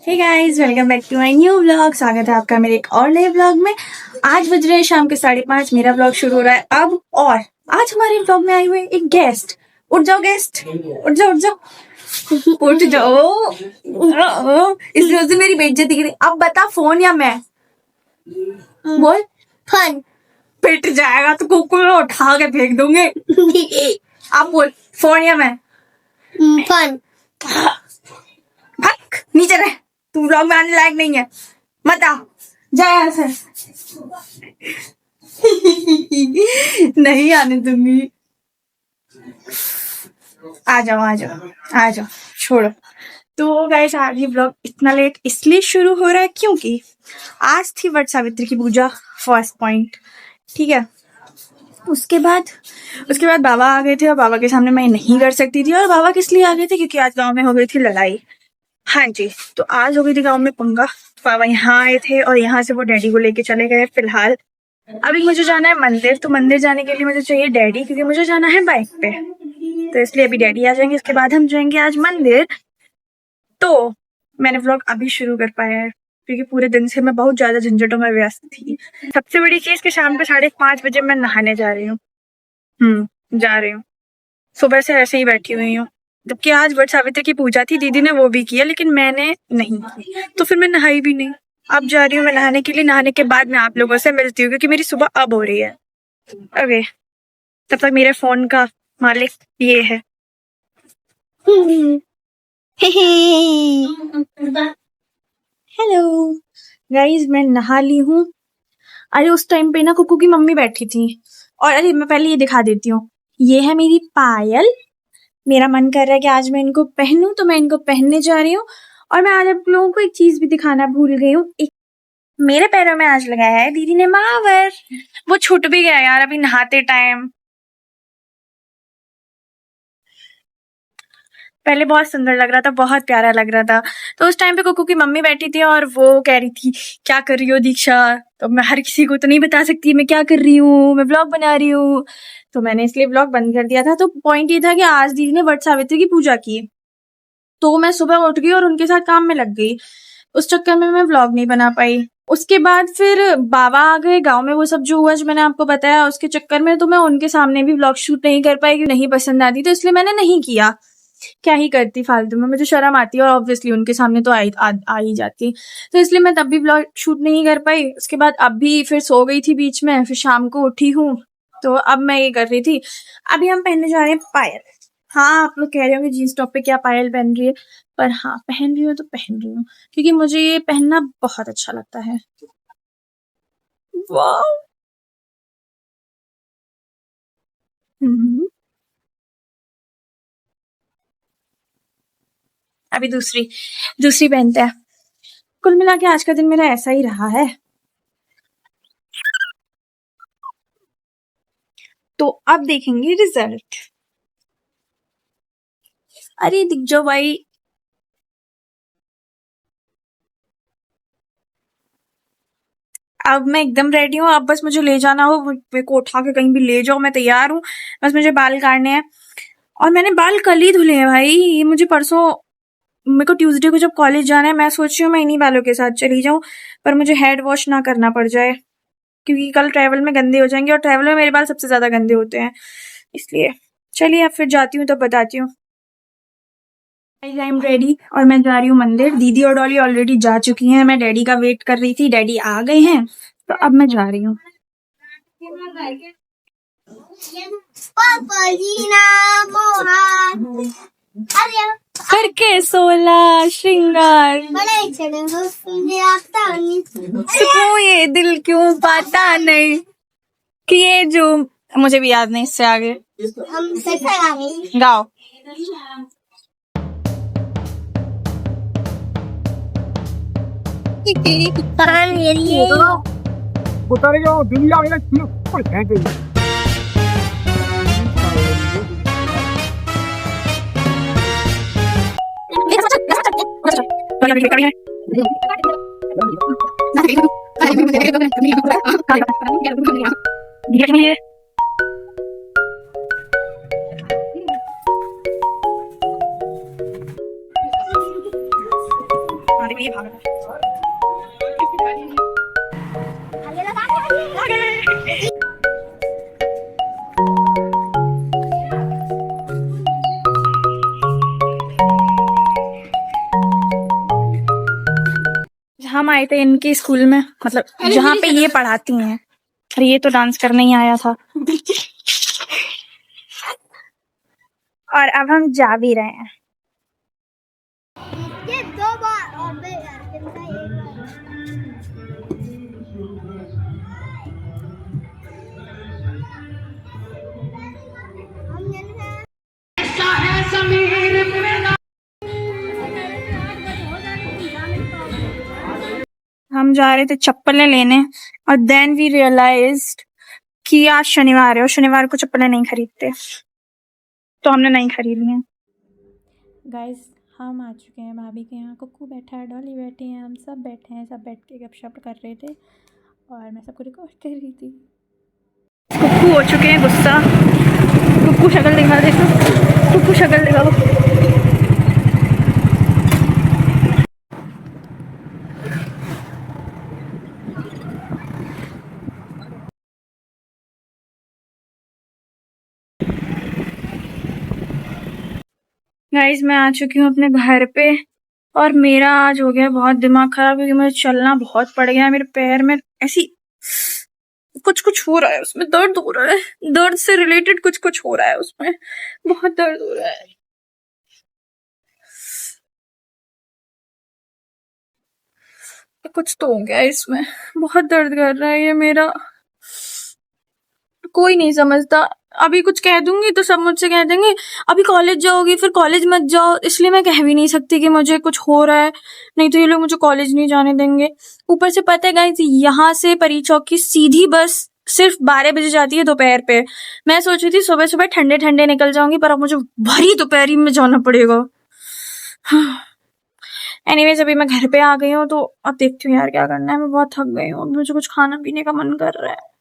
Hey guys, welcome back to my new vlog. स्वागत है आपका मेरे एक और नए व्लॉग में। आज बज रहे हैं शाम के 5:30। मेरा व्लॉग शुरू हो रहा है अब। और आज हमारे व्लॉग में आए हुए एक गेस्ट। उठ जाओ गेस्ट, उठ जाओ उठ जाओ उठ जाओ। इस रोज से मेरी बेइज्जती करी। अब बता, फोन या मैं? बोल। फोन। पिट जाएगा तो कुकुर उठा के फेंक दूंगे। अब बोल, फोन या मैं? फोन। भाग नीचे रह, तू व्लॉग में आने लायक नहीं है। मत आ, जा यहाँ से। नहीं आने दूंगी। आ जाओ आ जाओ आ जाओ, छोड़ो। तो गाइस, आज ये व्लॉग इतना लेट इसलिए शुरू हो रहा है क्योंकि आज थी वट सावित्री की पूजा, फर्स्ट पॉइंट। ठीक है। उसके बाद बाबा आ गए थे और बाबा के सामने मैं नहीं कर सकती थी। और बाबा किस लिए आ गए थे? क्योंकि आज गांव में हो गई थी लड़ाई। हाँ जी, तो आज हो गई थी गांव में पंगा। बाबा यहाँ आए थे और यहाँ से वो डैडी को लेके चले गए। फिलहाल अभी मुझे जाना है मंदिर। तो मंदिर जाने के लिए मुझे चाहिए डैडी, क्योंकि मुझे जाना है बाइक पे। तो इसलिए अभी डैडी आ जाएंगे, उसके बाद हम जाएंगे आज मंदिर। तो मैंने व्लॉग अभी शुरू कर पाया है क्योंकि पूरे दिन से मैं बहुत ज्यादा झंझटों में व्यस्त थी। सबसे बड़ी चीज कि शाम को 5:30 बजे मैं नहाने जा रही हूँ। जा रही हूँ। सुबह से ऐसे ही बैठी हुई हूँ, जबकि आज वट सावित्री की पूजा थी। दीदी ने वो भी किया लेकिन मैंने नहीं की, तो फिर मैं नहाई भी नहीं। अब जा रही हूँ मैं नहाने के लिए। नहाने के बाद मैं आप लोगों से मिलती हूँ क्योंकि मेरी सुबह अब हो रही है। ओके, तब तक मेरे फोन का मालिक ये है। हेलो गाइस, मैं नहा ली हूँ। अरे उस टाइम पे ना कुकू की मम्मी बैठी थी। और अरे मैं पहले ये दिखा देती हूँ, ये है मेरी पायल। मेरा मन कर रहा है कि आज मैं इनको पहनूं, तो मैं इनको पहनने जा रही हूँ। और मैं आज आप लोगों को एक चीज भी दिखाना भूल गई हूँ। एक मेरे पैरों में आज लगाया है दीदी ने महावर। वो छूट भी गया यार अभी नहाते टाइम। पहले बहुत सुंदर लग रहा था, बहुत प्यारा लग रहा था। तो उस टाइम पे कुकू की मम्मी बैठी थी और वो कह रही थी क्या कर रही हो दीक्षा? तो मैं हर किसी को तो नहीं बता सकती मैं क्या कर रही हूँ, मैं व्लॉग बना रही हूँ। तो मैंने इसलिए व्लॉग बंद कर दिया था। तो पॉइंट ये था कि आज दीदी ने वट सावित्री की पूजा की, तो मैं सुबह उठ गई और उनके साथ काम में लग गई। उस चक्कर में मैं व्लॉग नहीं बना पाई। उसके बाद फिर बाबा आ गए गांव में। वो सब जो हुआ, जो मैंने आपको बताया, उसके चक्कर में तो मैं उनके सामने भी व्लॉग शूट नहीं कर पाई क्योंकि नहीं पसंद आती, तो इसलिए मैंने नहीं किया। क्या ही करती फालतू में, मुझे शर्म आती है और ऑब्वियसली उनके सामने तो आ ही जाती। तो इसलिए मैं तब भी व्लॉग शूट नहीं कर पाई। उसके बाद अब भी फिर सो गई थी बीच में, फिर शाम को उठी हूँ। तो अब मैं ये कर रही थी। अभी हम पहनने जा रहे हैं पायल। हाँ, आप लोग कह रहे होंगे जीन्स टॉप पे क्या पायल पहन रही है, पर हाँ पहन रही हूँ तो पहन रही हूँ क्योंकि मुझे ये पहनना बहुत अच्छा लगता है। वाह। अभी दूसरी दूसरी पहनते हैं। कुल मिला के आज का दिन मेरा ऐसा ही रहा है। तो अब देखेंगे रिजल्ट। अरे दिख जाओ भाई। अब मैं एकदम रेडी हूँ। अब बस मुझे ले जाना हो, मेरे को उठा के कहीं भी ले जाओ, मैं तैयार हूँ। बस मुझे बाल काटने हैं और मैंने बाल कल ही धुले हैं भाई। ये मुझे परसों, मेरे को ट्यूसडे को जब कॉलेज जाना है, मैं सोच रही हूँ मैं इन्हीं बालों के साथ चली जाऊँ, पर मुझे हेड वॉश ना करना पड़ जाए क्योंकि कल ट्रैवल में गंदे हो जाएंगे और ट्रैवल में मेरे बाल सबसे ज्यादा गंदे होते हैं। इसलिए चलिए अब फिर जाती हूँ, तब बताती हूँ। आई एम रेडी और मैं जा रही हूँ मंदिर। दीदी और डॉली ऑलरेडी जा चुकी हैं। मैं डैडी का वेट कर रही थी, डैडी आ गए हैं, तो अब मैं जा रही हूँ। करके 16 श्रृंगार, सुकून ये दिल क्यों पाता नहीं कि ये जो, मुझे भी याद नहीं इससे आगे। गाओ। देखो ये भाग रहा है। हम आए थे इनके स्कूल में, मतलब जहाँ पे ये पढ़ाती हैं, और ये तो डांस करने ही आया था। और अब हम जा भी रहे हैं। ये 2 बार और बे यार कितना एक बार हम जन हम जा रहे थे चप्पलें लेने, और देन वी रियलाइज्ड कि आज शनिवार है और शनिवार को चप्पलें नहीं खरीदते, तो हमने नहीं खरीदी हैं। गाइस हम आ चुके हैं भाभी के यहाँ। कुक्कू बैठा है, डॉली बैठी है, हम सब बैठे हैं, सब बैठ के गपशप कर रहे थे और मैं सबको रिकॉर्ड कर रही थी। कुक्कू हो चुके हैं गुस्सा। कुक्कू शक्ल दिखा, देखो कुक्कू शक्ल दिखाओ। गाइस मैं आ चुकी हूँ अपने घर पे, और मेरा आज हो गया बहुत दिमाग खराब, क्योंकि मुझे चलना बहुत पड़ गया। मेरे पैर में ऐसी कुछ कुछ हो रहा है, उसमें दर्द हो रहा है, दर्द से रिलेटेड कुछ कुछ हो रहा है, उसमें बहुत दर्द हो रहा है। कुछ तो हो गया है इसमें, बहुत दर्द कर रहा है ये मेरा। कोई नहीं समझता। अभी कुछ कह दूंगी तो सब मुझसे कह देंगे अभी कॉलेज जाओगी, फिर कॉलेज मत जाओ, इसलिए मैं कह भी नहीं सकती कि मुझे कुछ हो रहा है, नहीं तो ये लोग मुझे कॉलेज नहीं जाने देंगे। ऊपर से पता है गाइस, यहाँ से परी चौक की सीधी बस सिर्फ 12 बजे जाती है दोपहर पे। मैं सोच रही थी सुबह सुबह ठंडे ठंडे निकल जाऊंगी, पर अब मुझे भरी दोपहरी में जाना पड़ेगा। एनीवेज अभी मैं घर पे आ गई हूँ, तो अब देखती हूँ यार क्या करना है। मैं बहुत थक गई हूँ, मुझे कुछ खाना पीने का मन कर रहा है।